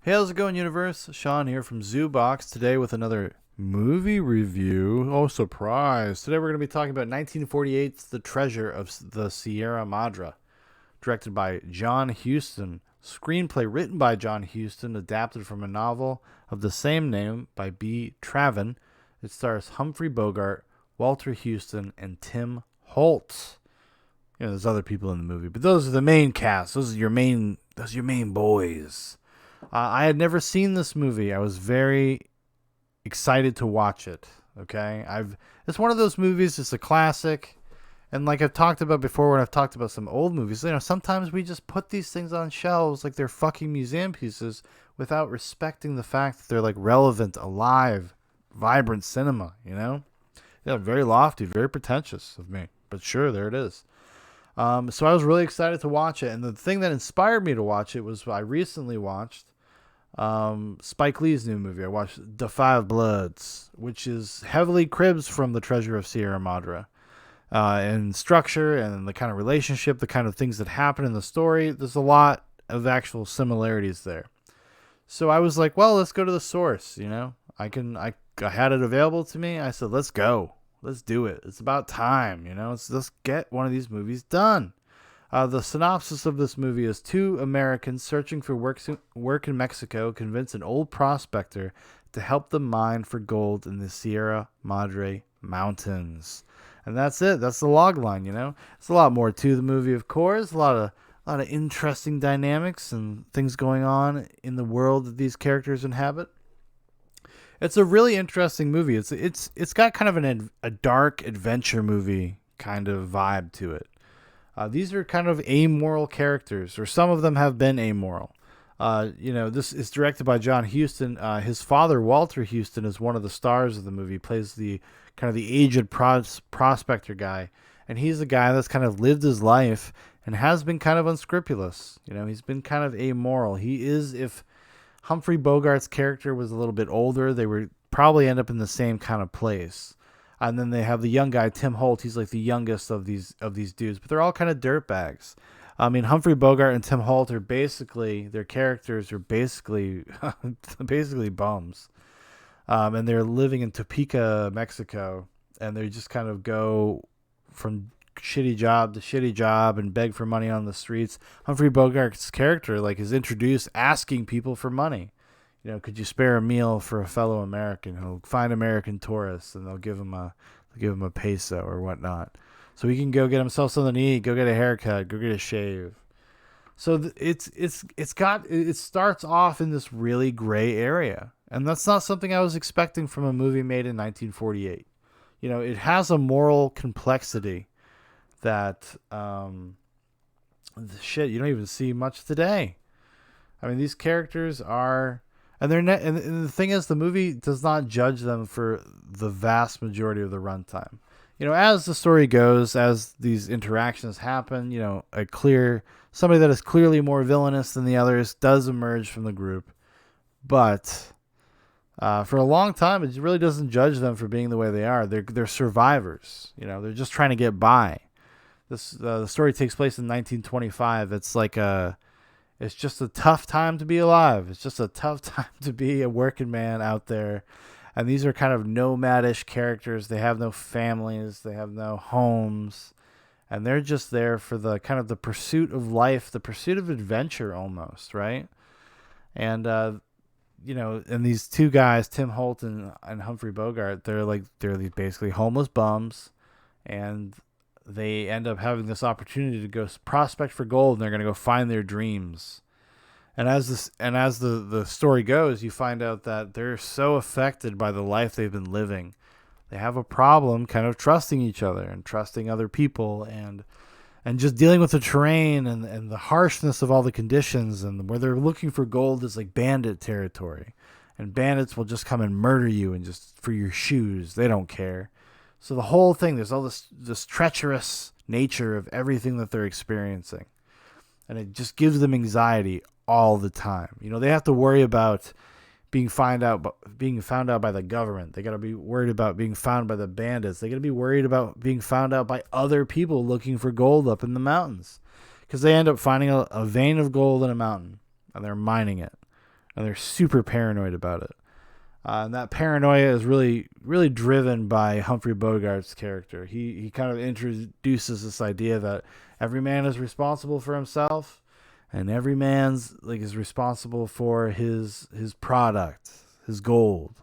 Hey, how's it going, universe? Shaun here from Zoobox today with another movie review. Oh, surprise. Today we're going to be talking about 1948's The Treasure of the Sierra Madre, directed by John Huston. Screenplay written by John Huston, adapted from a novel of the same name by B. Traven. It stars Humphrey Bogart, Walter Huston, and Tim Holt. There's other people in the movie, but those are the main cast. Those are your main boys. I had never seen this movie. I was very excited to watch it. Okay, it's one of those movies. It's a classic, and like I've talked about before, when I've talked about some old movies, sometimes we just put these things on shelves like they're fucking museum pieces without respecting the fact that they're like relevant, alive, vibrant cinema. Yeah, very lofty, very pretentious of me, but sure, there it is. So I was really excited to watch it, and the thing that inspired me to watch it was I recently watched Spike Lee's new movie. I watched The Five Bloods, which is heavily cribs from The Treasure of Sierra Madre. In structure and the kind of relationship, the kind of things that happen in the story, there's a lot of actual similarities there. So I was like, well, let's go to the source. I had it available to me. I said, let's go. Let's do it. It's about time. Let's get one of these movies done. The synopsis of this movie is two Americans searching for work in Mexico convince an old prospector to help them mine for gold in the Sierra Madre Mountains. And that's it. That's the log line, It's a lot more to the movie, of course. A lot of interesting dynamics and things going on in the world that these characters inhabit. It's a really interesting movie. It's got kind of a dark adventure movie kind of vibe to it. These are kind of amoral characters, or some of them have been amoral. This is directed by John Huston. His father, Walter Huston, is one of the stars of the movie. He plays the kind of the aged prospector guy, and he's a guy that's kind of lived his life and has been kind of unscrupulous. He's been kind of amoral. He is, if Humphrey Bogart's character was a little bit older, they would probably end up in the same kind of place. And then they have the young guy, Tim Holt. He's like the youngest of these dudes, but they're all kind of dirtbags. I mean, Humphrey Bogart and Tim Holt are basically, their characters are basically basically bums. And they're living in Topeka, Mexico, and they just kind of go from shitty job to shitty job and beg for money on the streets. Humphrey Bogart's character is introduced asking people for money. Could you spare a meal for a fellow American? He'll find American tourists and they'll give him a peso or whatnot, so he can go get himself something to eat, go get a haircut, go get a shave. So it starts off in this really gray area, and that's not something I was expecting from a movie made in 1948. It has a moral complexity that shit you don't even see much today. I mean, these characters are. And and the thing is, the movie does not judge them for the vast majority of the runtime. As the story goes, as these interactions happen, somebody that is clearly more villainous than the others does emerge from the group. But for a long time, it really doesn't judge them for being the way they are. They're survivors. They're just trying to get by. The story takes place in 1925. It's just a tough time to be alive. It's just a tough time to be a working man out there. And these are kind of nomadish characters. They have no families. They have no homes. And they're just there for the kind of the pursuit of life, the pursuit of adventure almost, right? And, and these two guys, Tim Holt and Humphrey Bogart, they're these basically homeless bums. And they end up having this opportunity to go prospect for gold, and they're going to go find their dreams. And as the story goes, you find out that they're so affected by the life they've been living. They have a problem kind of trusting each other and trusting other people, and just dealing with the terrain and the harshness of all the conditions, and where they're looking for gold is like bandit territory. And bandits will just come and murder you and just for your shoes. They don't care. So the whole thing, there's all this treacherous nature of everything that they're experiencing. And it just gives them anxiety all the time. They have to worry about being found out by the government. They got to be worried about being found by the bandits. They got to be worried about being found out by other people looking for gold up in the mountains. Because they end up finding a vein of gold in a mountain, and they're mining it. and they're super paranoid about it. And that paranoia is really, really driven by Humphrey Bogart's character. He kind of introduces this idea that every man is responsible for himself, and every man's like is responsible for his product, his gold.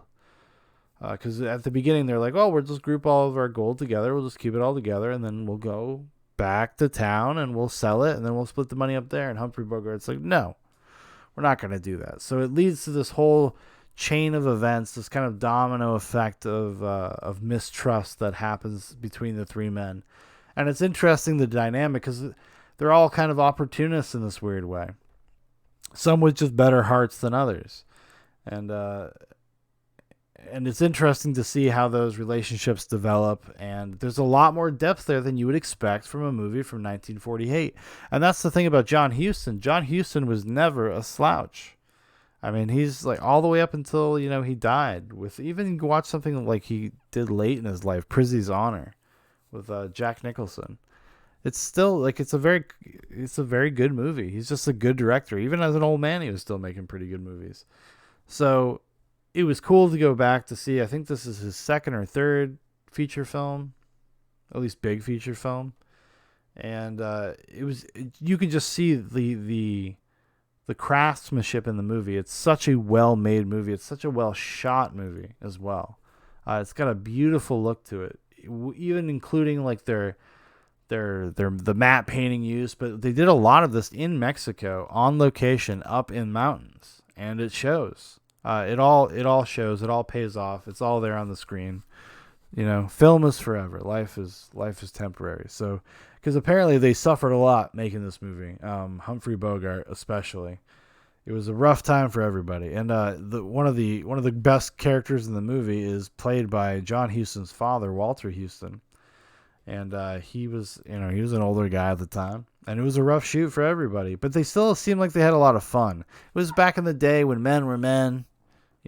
Because at the beginning they're like, oh, we'll just group all of our gold together, we'll just keep it all together, and then we'll go back to town and we'll sell it, and then we'll split the money up there. And Humphrey Bogart's like, no, we're not going to do that. So it leads to this whole chain of events, this kind of domino effect of mistrust that happens between the three men. And it's interesting, the dynamic, because they're all kind of opportunists in this weird way. Some with just better hearts than others. And it's interesting to see how those relationships develop. And there's a lot more depth there than you would expect from a movie from 1948. And that's the thing about John Huston. John Huston was never a slouch. I mean, he's like all the way up until, he died. With even you can watch something like he did late in his life, Prizzy's Honor, with Jack Nicholson. It's still like it's a very good movie. He's just a good director. Even as an old man, he was still making pretty good movies. So it was cool to go back to see. I think this is his second or third feature film, at least big feature film, and you could just see the craftsmanship in the movie. It's such a well-made movie. It's such a well-shot movie as well. It's got a beautiful look to it, even including like the matte painting use. But they did a lot of this in Mexico on location, up in mountains, and it shows. It all shows. It all pays off. It's all there on the screen. Film is forever. Life is temporary. So, because apparently they suffered a lot making this movie. Humphrey Bogart especially. It was a rough time for everybody. And one of the best characters in the movie is played by John Huston's father, Walter Huston. And he was an older guy at the time, and it was a rough shoot for everybody. But they still seemed like they had a lot of fun. It was back in the day when men were men.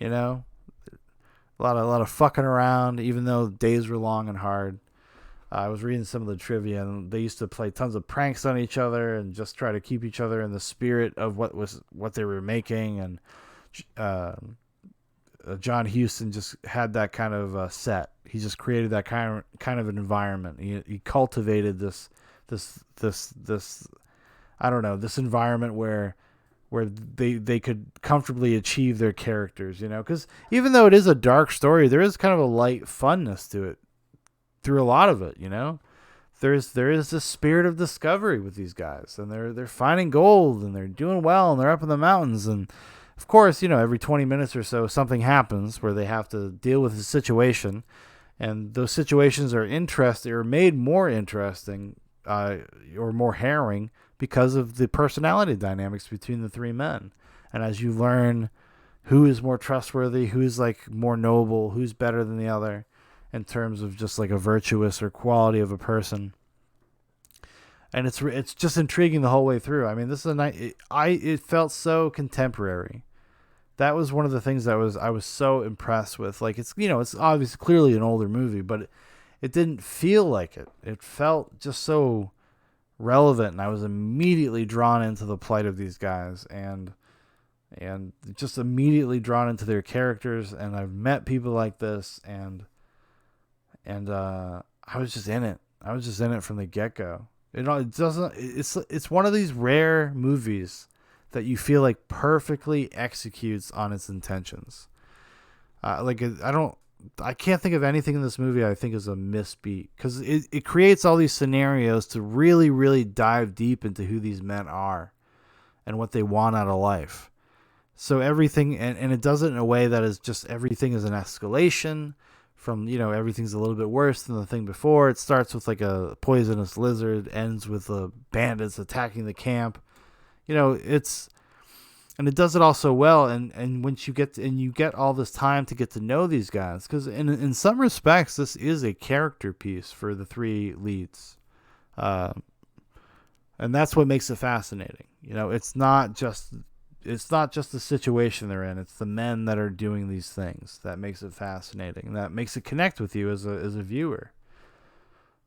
A lot of fucking around, even though days were long and hard. I was reading some of the trivia, and they used to play tons of pranks on each other and just try to keep each other in the spirit of what they were making. And John Huston just had that kind of set. He just created that kind of an environment. He cultivated this I don't know, this environment where they could comfortably achieve their characters, because even though it is a dark story, there is kind of a light funness to it through a lot of it. There is this spirit of discovery with these guys, and they're finding gold, and they're doing well, and they're up in the mountains, and of course, every 20 minutes or so something happens where they have to deal with a situation, and those situations are interesting or made more interesting or more harrowing because of the personality dynamics between the three men. And as you learn who is more trustworthy, who's like more noble, who's better than the other in terms of just like a virtuous or quality of a person. And it's just intriguing the whole way through. I mean, this is it felt so contemporary. That was one of the things I was so impressed with. Like, it's obviously clearly an older movie, but it didn't feel like it. It felt just so relevant, and I was immediately drawn into the plight of these guys, and just immediately drawn into their characters. And I've met people like this, and I was just in it. I was just in it from the get-go. It's one of these rare movies that you feel like perfectly executes on its intentions. I can't think of anything in this movie I think is a misbeat, because it creates all these scenarios to really, really dive deep into who these men are and what they want out of life. So everything, and it does it in a way that is just everything is an escalation from, everything's a little bit worse than the thing before. It starts with like a poisonous lizard, ends with the bandits attacking the camp. And it does it all so well, and once you get all this time to get to know these guys, because in some respects this is a character piece for the three leads, and that's what makes it fascinating. It's not just the situation they're in; it's the men that are doing these things that makes it fascinating, and that makes it connect with you as a viewer.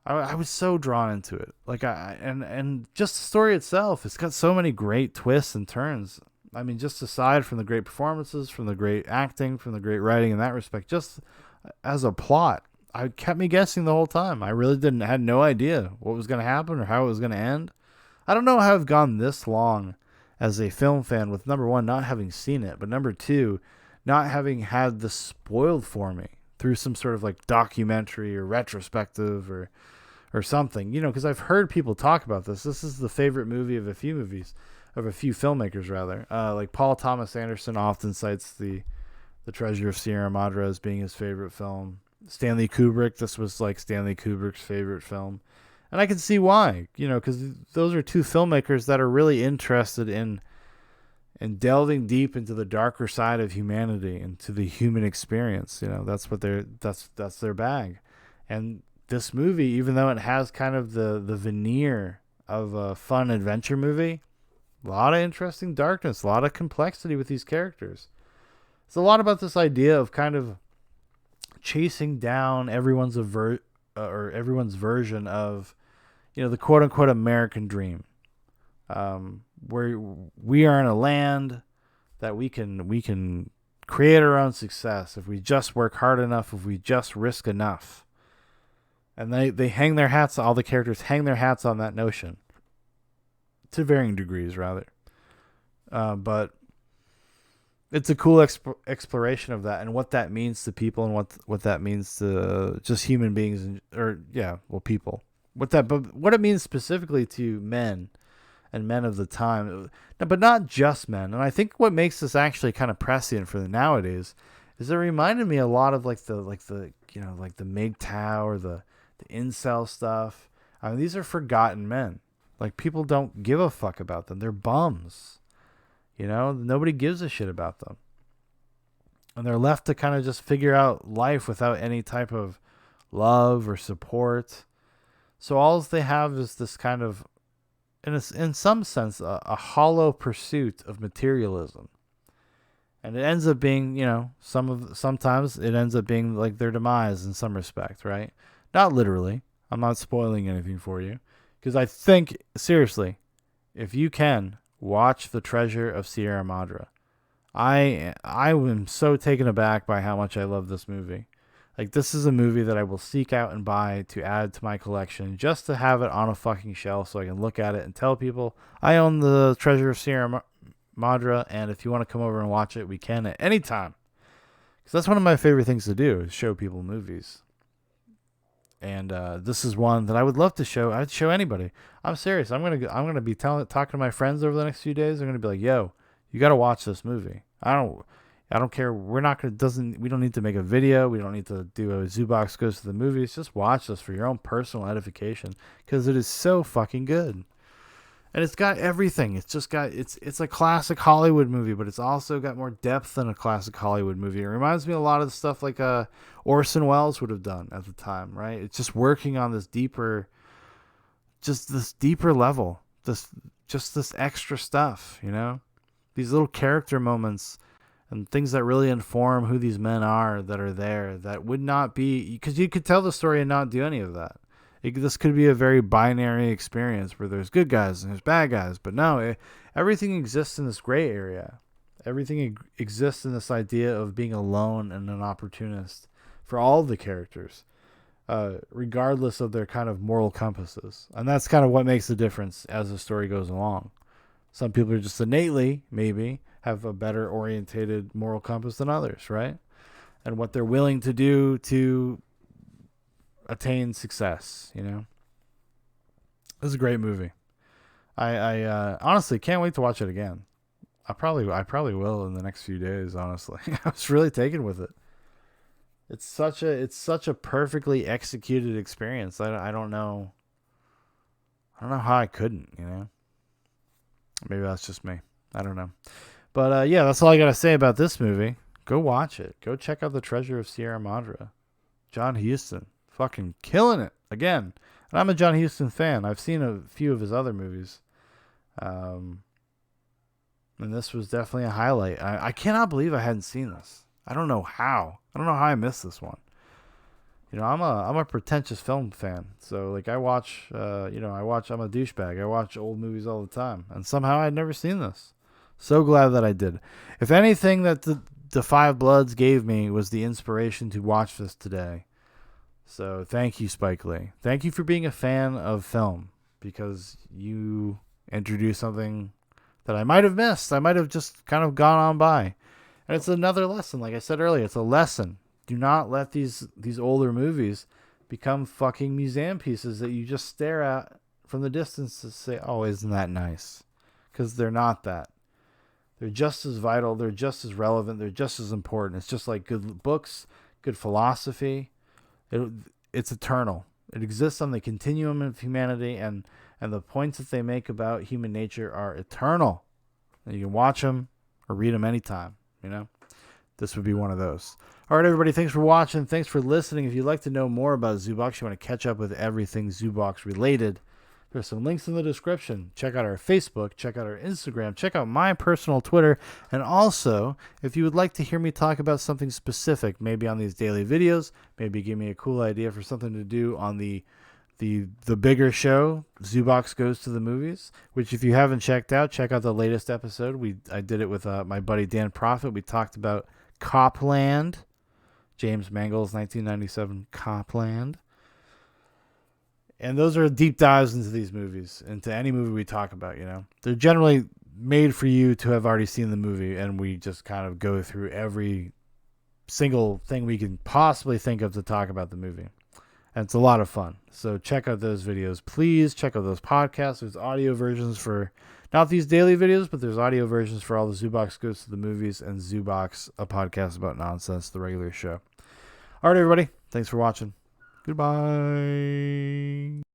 I was so drawn into it, and just the story itself. It's got so many great twists and turns. I mean, just aside from the great performances, from the great acting, from the great writing in that respect, just as a plot, I kept me guessing the whole time. I really had no idea what was going to happen or how it was going to end. I don't know how I've gone this long as a film fan with, number one, not having seen it, but number two, not having had this spoiled for me through some sort of like documentary or retrospective or something, because I've heard people talk about this. This is the favorite movie of a few filmmakers rather. Like Paul Thomas Anderson often cites the Treasure of Sierra Madre as being his favorite film. Stanley Kubrick, this was like Stanley Kubrick's favorite film. And I can see why, because those are two filmmakers that are really interested in delving deep into the darker side of humanity and to the human experience. That's what that's their bag. And this movie, even though it has kind of the veneer of a fun adventure movie, a lot of interesting darkness, a lot of complexity with these characters. It's a lot about this idea of kind of chasing down everyone's version of, the quote unquote American dream, where we are in a land that we can create our own success if we just work hard enough, if we just risk enough. And they hang their hats, all the characters hang their hats on that notion to varying degrees, rather. But it's a cool exploration of that and what that means to people and what that means to just human beings people. But what it means specifically to men and men of the time, but not just men. And I think what makes this actually kind of prescient for the nowadays is it reminded me a lot of like the MGTOW or the incel stuff. I mean, these are forgotten men. Like, people don't give a fuck about them. They're bums. Nobody gives a shit about them. And they're left to kind of just figure out life without any type of love or support. So all they have is this kind of, in some sense, a hollow pursuit of materialism. And it ends up being, sometimes it ends up being like their demise in some respect, right? Not literally. I'm not spoiling anything for you. Because I think, seriously, if you can, watch The Treasure of Sierra Madre. I am so taken aback by how much I love this movie. Like, this is a movie that I will seek out and buy to add to my collection just to have it on a fucking shelf so I can look at it and tell people I own The Treasure of Sierra Madre, and if you want to come over and watch it, we can at any time. Because that's one of my favorite things to do, is show people movies. And this is one that I would love to show. I'd show anybody. I'm serious. I'm gonna be talking to my friends over the next few days. I'm gonna be like, "Yo, you gotta watch this movie." I don't care. We don't need to make a video. We don't need to do a Zoobox Goes to the Movies. Just watch this for your own personal edification because it is so fucking good. And it's got everything. It's a classic Hollywood movie, but it's also got more depth than a classic Hollywood movie. It reminds me a lot of the stuff like Orson Welles would have done at the time, right? It's just working on this deeper level, this extra stuff, these little character moments and things that really inform who these men are that are there that would not be, because you could tell the story and not do any of that. This could be a very binary experience where there's good guys and there's bad guys, but no, everything exists in this gray area. Everything exists in this idea of being alone and an opportunist for all the characters, regardless of their kind of moral compasses. And that's kind of what makes the difference as the story goes along. Some people are just innately, maybe, have a better orientated moral compass than others, right? And what they're willing to do to attain success, This is a great movie. I honestly can't wait to watch it again. I probably will in the next few days, honestly. I was really taken with it. It's such a perfectly executed experience. I don't know how I couldn't, Maybe that's just me. I don't know. But yeah, that's all I got to say about this movie. Go watch it. Go check out The Treasure of Sierra Madre. John Huston. Fucking killing it again. And I'm a John Huston fan. I've seen a few of his other movies. And this was definitely a highlight. I cannot believe I hadn't seen this. I don't know how. I missed this one. I'm a pretentious film fan. So like I'm a douchebag. I watch old movies all the time. And somehow I'd never seen this. So glad that I did. If anything that the Five Bloods gave me was the inspiration to watch this today. So thank you, Spike Lee. Thank you for being a fan of film, because you introduced something that I might have missed. I might have just kind of gone on by. And it's another lesson. Like I said earlier, it's a lesson. Do not let these older movies become fucking museum pieces that you just stare at from the distance to say, oh, isn't that nice? Because they're not that. They're just as vital. They're just as relevant. They're just as important. It's just like good books, good philosophy. It's eternal. It exists on the continuum of humanity, and the points that they make about human nature are eternal. And you can watch them or read them anytime, you know? This would be one of those. All right, everybody, thanks for watching. Thanks for listening. If you'd like to know more about Zoobox, you want to catch up with everything Zoobox related, there's some links in the description. Check out our Facebook, check out our Instagram, check out my personal Twitter, and also, if you would like to hear me talk about something specific, maybe on these daily videos, maybe give me a cool idea for something to do on the bigger show, Zoobox Goes to the Movies, which if you haven't checked out, check out the latest episode. I did it with my buddy Dan Profit. We talked about Copland, James Mangold's 1997 Copland. And those are deep dives into these movies, into any movie we talk about, you know. They're generally made for you to have already seen the movie, and we just kind of go through every single thing we can possibly think of to talk about the movie. And it's a lot of fun. So check out those videos. Please check out those podcasts. There's audio versions for not these daily videos, but there's audio versions for all the Zoobox Goes to the Movies and Zoobox, a podcast about nonsense, the regular show. All right, everybody. Thanks for watching. Goodbye.